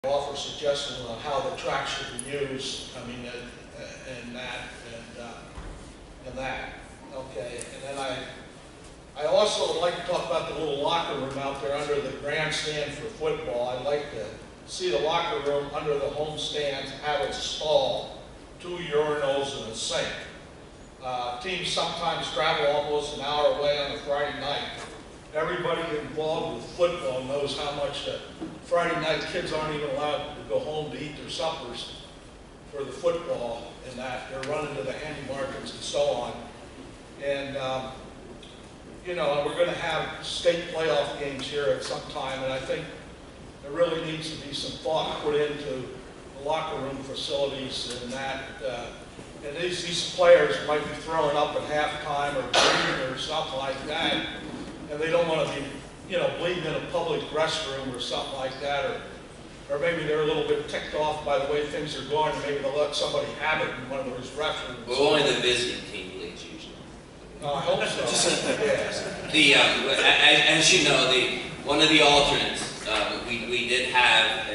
offer suggestions on how the track should be used. I mean, and that. Okay, and then I also would like to talk about the little locker room out there under the grandstand for football. I'd like to see the locker room under the home stands have a stall, 2 urinals, and a sink. Teams sometimes travel almost an hour away on a Friday night. Everybody involved with football knows how much Friday night kids aren't even allowed to go home to eat their suppers for the football, and that they're running to the handy markets and so on. And you know, we're going to have state playoff games here at some time, and I think there really needs to be some thought put into the locker room facilities and that. And these players might be throwing up at halftime or bleeding or something like that, and they don't want to be, you know, bleeding in a public restroom or something like that, or maybe they're a little bit ticked off by the way things are going, and maybe they'll let somebody have it in one of those restrooms. Well, only the visiting team bleeds usually. No, I hope so. Yeah. As you know, one of the alternates, we did have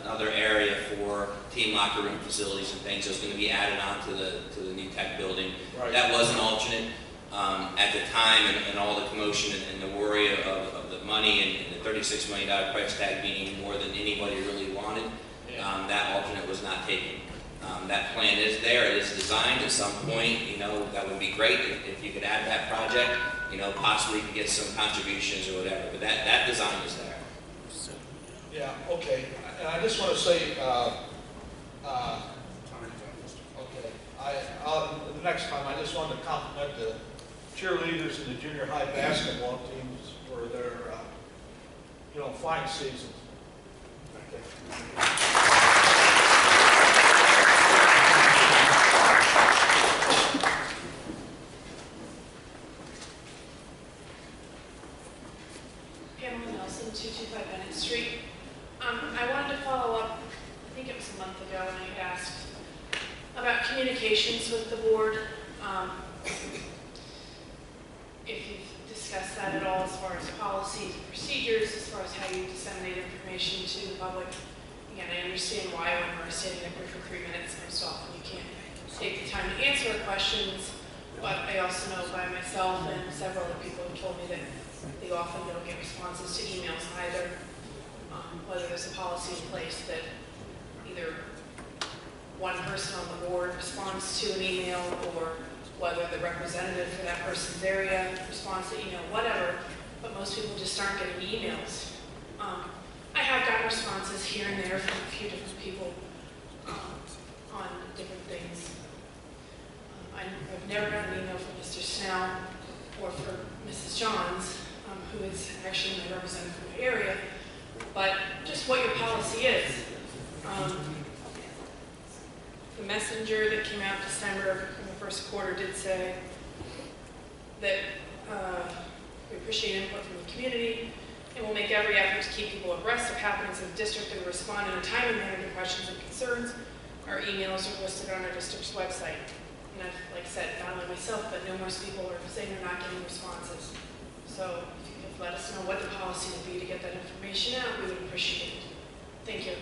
another area for team locker room facilities and things that was going to be added on to the new tech building. Right. That was an alternate at the time, and all the commotion and the worry of the money and the $36 million price tag being more than anybody really wanted. Yeah. That alternate was not taken. That plan is there. It is designed at some point. You know, that would be great if you could add that project. You know, possibly you could get some contributions or whatever. But that design is there. Yeah. Okay. And I just want to say, the next time I just wanted to compliment the cheerleaders and the junior high basketball teams for their, you know, fine season. Okay. I wanted to follow up, I think it was a month ago when I asked about communications with the board. If you've discussed that at all as far as policies and procedures, as far as how you disseminate information to the public. Again, I understand why when we're standing up here for 3 minutes most often you can't take the time to answer questions, but I also know by myself and several other people have told me that they often don't get responses to emails either. Whether there's a policy in place that either one person on the board responds to an email, or whether the representative for that person's area responds to email, whatever, but most people just aren't getting emails. I have gotten responses here and there from a few different people on different things. I've never gotten an email from Mr. Snell or from Mrs. Johns, who is actually my representative from the area, but just what your policy is. The messenger that came out in December in the first quarter did say that we appreciate input from the community and will make every effort to keep people abreast of happenings in the district and respond in a timely manner to questions and concerns. Our emails are listed on our district's website. And I've, like I said, not only myself, but numerous people are saying they're not getting responses. So if you could let us know what the policy would be to get that information out, we would appreciate it. Thank you.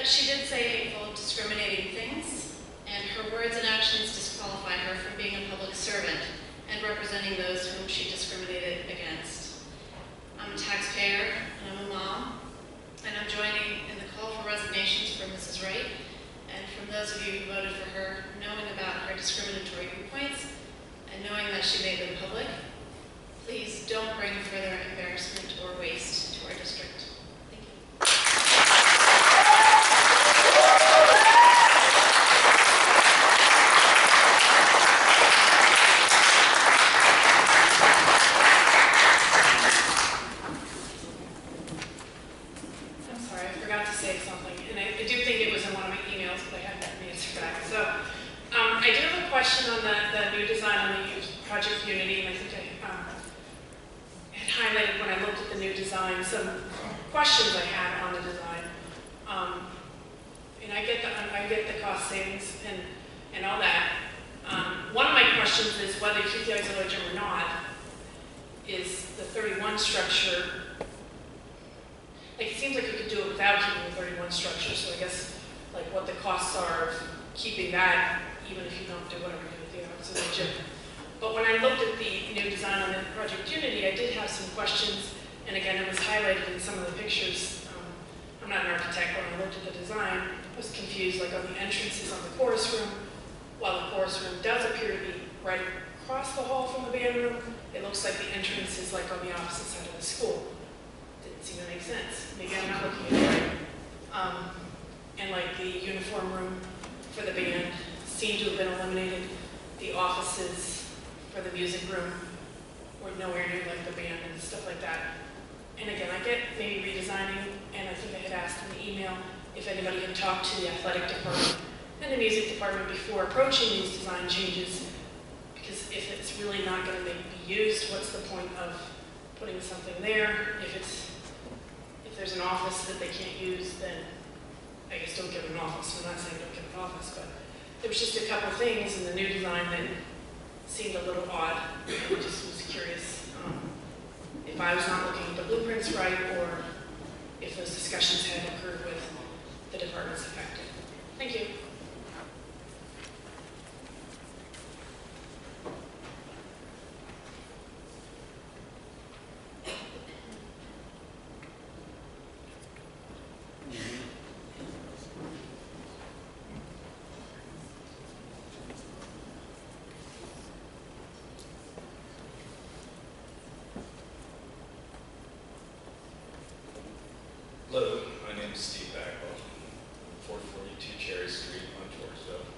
She did say hateful, discriminating things, and her words and actions disqualify her representing those whom she discriminated against. I'm a taxpayer, and I'm a mom, and I'm joining in the call for resignations for Mrs. Wright, and from those of you who voted for her, knowing about her discriminatory viewpoints, and knowing that she made them public, please don't bring further embarrassment or waste to our district. Thank you. I'm sorry, I forgot to say something, and I do think it was in one of my emails, but I hadn't gotten the answer back. So I do have a question on the new design on the Project Unity, and I think I had highlighted when I looked at the new design some questions I had on the design. And I get the cost savings and all that. One of my questions is whether you keep the auxiliary gym or not, is the 31 structure. Like, it seems like you could do it without keeping the 31 structure, so I guess like what the costs are of keeping that, even if you don't do whatever you do with the auxiliary gym. But when I looked at the new design on the Project Unity, I did have some questions, and again, it was highlighted in some of the pictures. I'm not an architect, but when I looked at the design, I was confused, like on the entrances on the chorus room. While the chorus room does appear to be right across the hall from the band room, it looks like the entrance is like on the opposite side of the school. Didn't seem to make sense. Maybe I'm not looking at it right. And like the uniform room for the band seemed to have been eliminated. The offices for the music room were nowhere near like the band and stuff like that. And again, I get maybe redesigning, and I think I had asked in the email if anybody had talked to the athletic department and the music department before approaching these design changes, because if it's really not going to be used, what's the point of putting something there? If there's an office that they can't use, then I guess don't give them an office. I'm not saying don't give them an office, but there was just a couple things in the new design that seemed a little odd. I just was curious if I was not looking at the blueprints right, or if those discussions had occurred with the departments affected. Thank you. Hello, my name is Steve Backwell, 442 Cherry Street, Montoursville.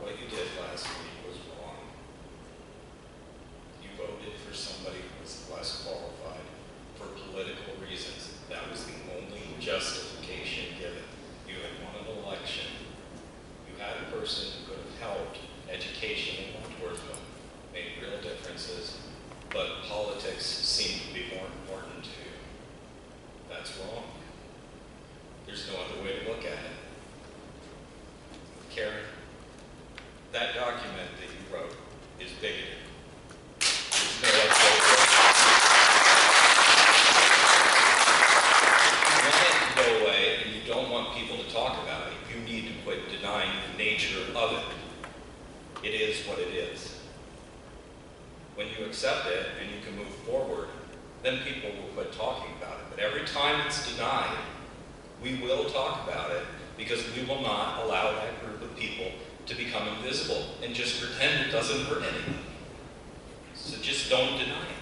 What you did last week was wrong. You voted for somebody who was less qualified for political reasons. That was the only justification given. You had won an election. You had a person who could have helped education in Montoursville, made real differences, but politics seemed to be more important to you. That's wrong. There's no other way to look at it. Karen, that document that you wrote is bigoted. There's no other way to look at it. If you want it to go away and you don't want people to talk about it, you need to quit denying the nature of it. It is what it is. When you accept it and you can move forward, then people will quit talking about it. But every time it's denied, we will talk about it, because we will not allow that group of people to become invisible and just pretend it doesn't hurt anyone. So just don't deny it.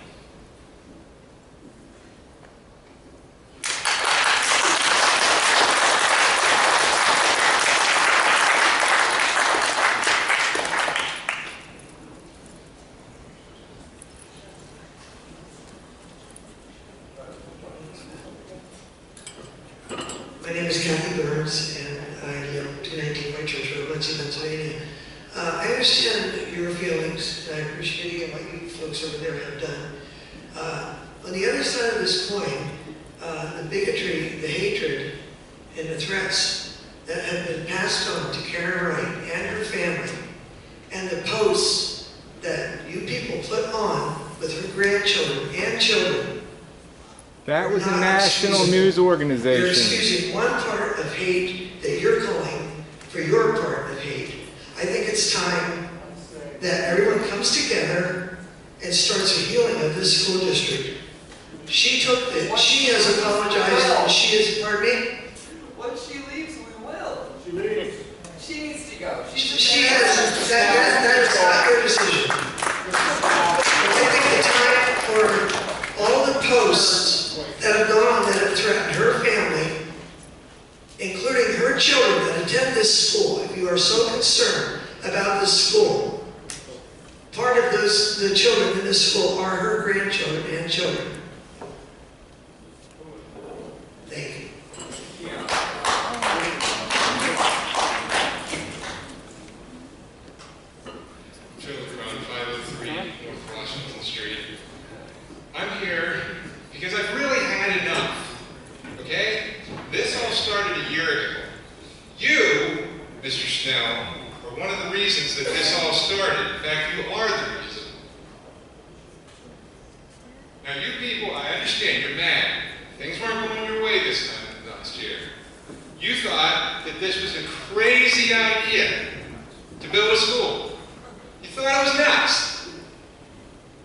My name is Kathy Burns, and I live 219 Whitechurch Road, Muncie, Pennsylvania. I understand your feelings, and I appreciate what you folks over there have done. On the other side of this coin, the bigotry, the hatred, and the threats that have been passed on to Karen Wright and her family, and the posts that you people put on with her grandchildren and children. That was a national news organization. You're excusing one part of hate that you're calling for your part of hate. I think it's time that everyone comes together and starts a healing of this school district. She has apologized, and she is, pardon me? When she leaves, we will. She leaves. She needs to go. She has, that is not your decision. I think the time for all the posts that have gone on that have threatened her family, including her children that attend this school, if you are so concerned about this school, part of the children in this school are her grandchildren and children. Thank you. Philip Brown, 503 North Washington Street. I'm here because I've really had enough, okay? This all started a year ago. You, Mr. Snell, are one of the reasons that this all started. In fact, you are the reason. Now, you people, I understand, you're mad. Things weren't going your way this time last year. You thought that this was a crazy idea to build a school. You thought it was nuts.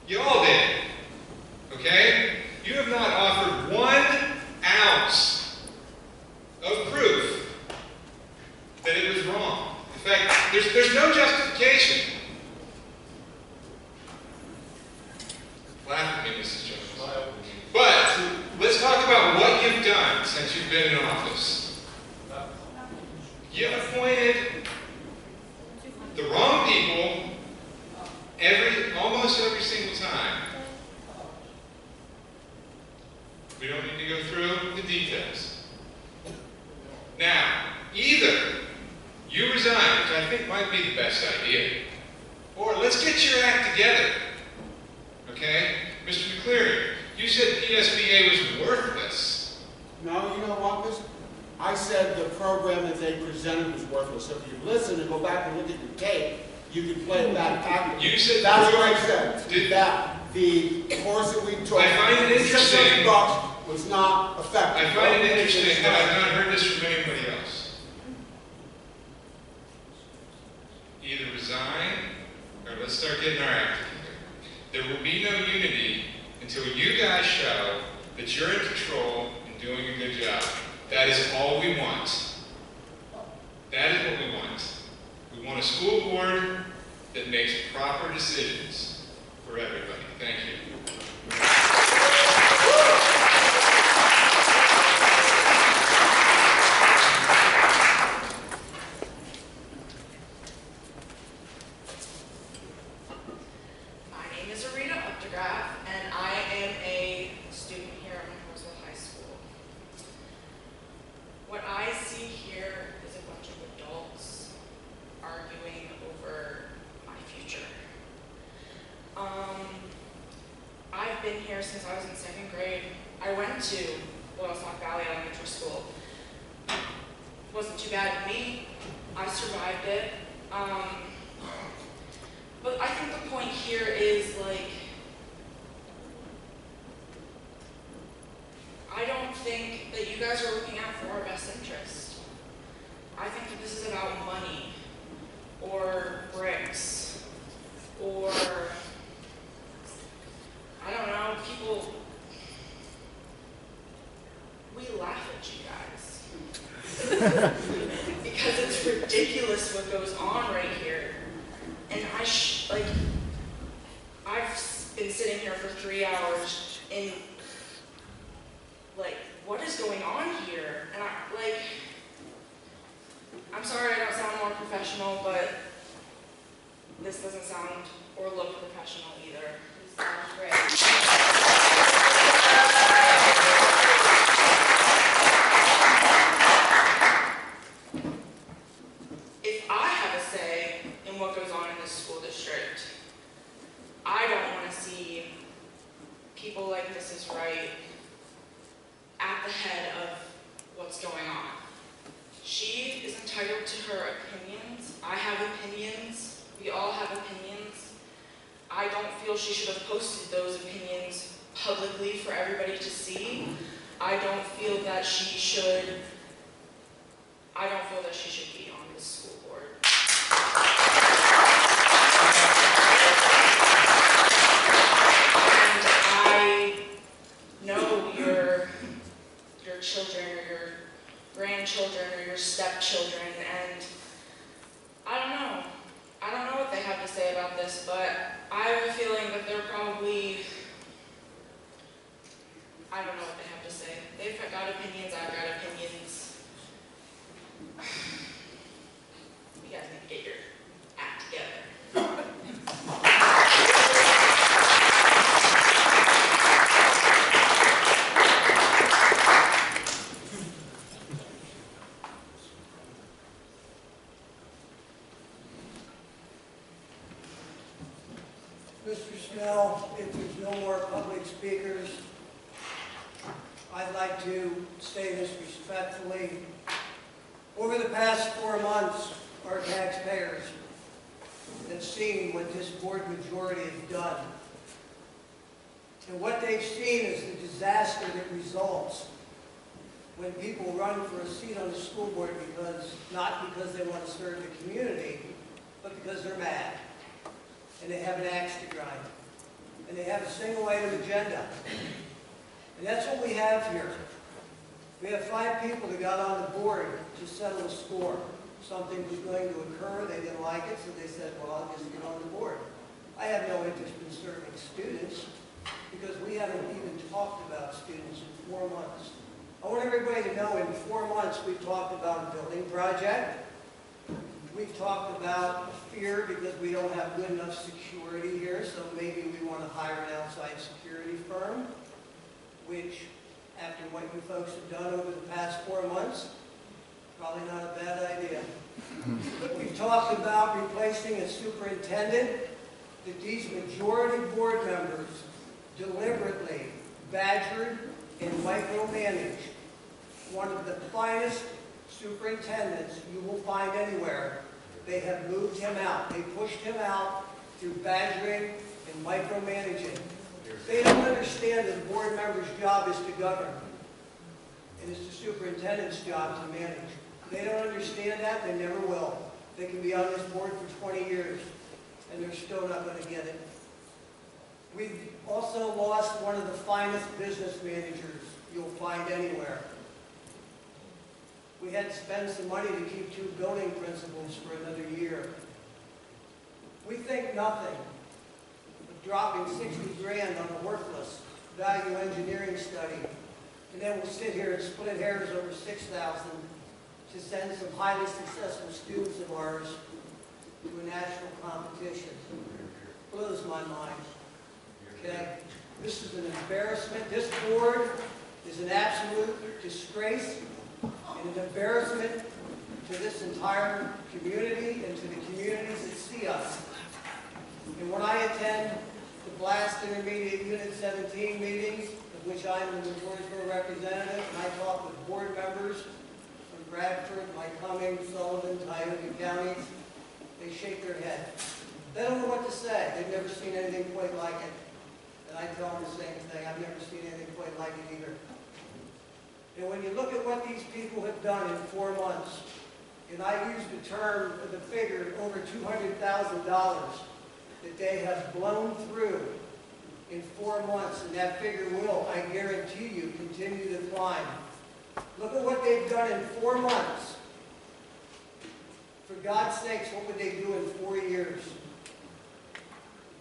You all did. Okay? You have not offered 1 ounce of proof that it was wrong. In fact, there's no justification. Laugh at me, Mrs. Jones. But let's talk about what you've done since you've been in office. You've appointed the wrong people almost every single time. We don't need to go through the details. Now, either you resign, which I think might be the best idea, or let's get your act together. Okay? Mr. McCleary, you said PSBA was worthless. No, you know what, Mr. I said the program that they presented was worthless. So if you listen and go back and look at the tape, you can play it back. You said that's what I said. Did that the course that we took, I find it interesting. $600 was not effective. I find it interesting that I've not heard this from anybody else. Either resign, or let's start getting our act together. There will be no unity until you guys show that you're in control and doing a good job. That is all we want. That is what we want. We want a school board that makes proper decisions for everybody. Thank you. My name is Arita Updegraff, and I am a student here at Montoursville High School. What I see here is a bunch of adults arguing over my future. I've been here since I was in 2nd grade. I went to Loyalsock Valley Elementary School. Wasn't too bad to me. I survived it. But I think the point here is, like, I don't think that you guys are looking out for our best interest. I think that this is about money, or bricks, or, I don't know, people, we laugh at you guys. Because it's ridiculous what goes on right here. And I've been sitting here for 3 hours and, like, what is going on here? And I'm sorry I don't sound more professional, but this doesn't sound or look professional either. This sounds great. If I have a say in what goes on in this school district, I don't want to see people like Mrs. Wright at the head of what's going on. She is entitled to her opinions. I have opinions. We all have opinions. I don't feel she should have posted those opinions publicly for everybody to see. I don't feel that she should be on this school board. about this, but I have a feeling that they're probably, I don't know what they have to say. They've got opinions, I've got opinions. You guys need to get your act together. Mr. Snell, if there's no more public speakers, I'd like to say this respectfully. Over the past 4 months, our taxpayers have seen what this board majority has done. And what they've seen is the disaster that results when people run for a seat on the school board not because they want to serve the community, but because they're mad. And they have an axe to grind. And they have a single item agenda. And that's what we have here. We have 5 people that got on the board to settle a score. Something was going to occur, they didn't like it, so they said, well, I'll just get on the board. I have no interest in serving students because we haven't even talked about students in 4 months. I want everybody to know in 4 months we've talked about a building project. We've talked about fear because we don't have good enough security here, so maybe we want to hire an outside security firm, which, after what you folks have done over the past 4 months, probably not a bad idea. We've talked about replacing a superintendent that these majority board members deliberately badgered and micromanaged. One of the finest superintendents you will find anywhere. They have moved him out. They pushed him out through badgering and micromanaging. They don't understand that the board member's job is to govern. And it's the superintendent's job to manage. They don't understand that. They never will. They can be on this board for 20 years, and they're still not going to get it. We've also lost one of the finest business managers you'll find anywhere. We had to spend some money to keep 2 building principals for another year. We think nothing of dropping 60 grand on a worthless value engineering study, and then we'll sit here and split hairs over 6,000 to send some highly successful students of ours to a national competition. Blows my mind. Okay? This is an embarrassment. This board is an absolute disgrace and an embarrassment to this entire community and to the communities that see us. And when I attend the Blast Intermediate Unit 17 meetings, of which I am the Montoursville representative, and I talk with board members from Bradford, Lycoming, Sullivan, Tioga counties, they shake their head. They don't know what to say. They've never seen anything quite like it. And I tell them the same thing. I've never seen anything quite like it either. And when you look at what these people have done in 4 months, and I use the figure, over $200,000 that they have blown through in 4 months, and that figure will, I guarantee you, continue to climb. Look at what they've done in 4 months. For God's sakes, what would they do in 4 years?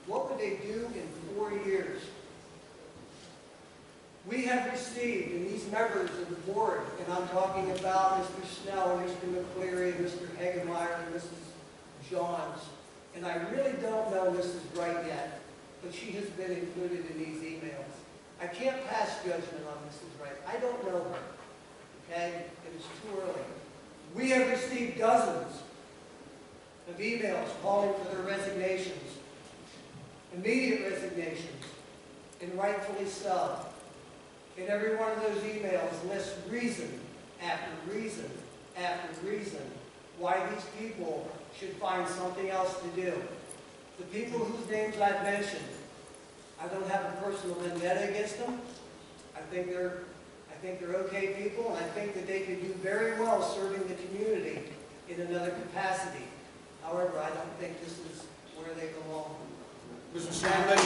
What would they do in 4 years? We have received, and these members of the board, and I'm talking about Mr. Snell, Mr. McCleary, Mr. Hagemeyer, and Mrs. Johns, and I really don't know Mrs. Wright yet, but she has been included in these emails. I can't pass judgment on Mrs. Wright. I don't know her, okay? It is too early. We have received dozens of emails calling for their resignations, immediate resignations, and rightfully so. And every one of those emails lists reason after reason after reason why these people should find something else to do. The people whose names I've mentioned, I don't have a personal vendetta against them. I think they're okay people, and I think that they could do very well serving the community in another capacity. However, I don't think this is where they belong. Mr. Sandlin.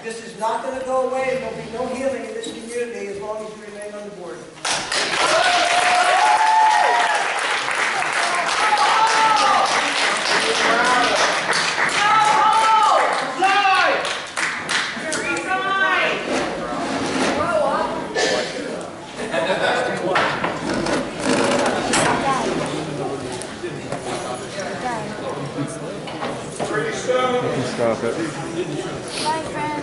This is not going to go away, and there'll be no healing in this community as long as you remain on the board. Stop it. Bye, friends.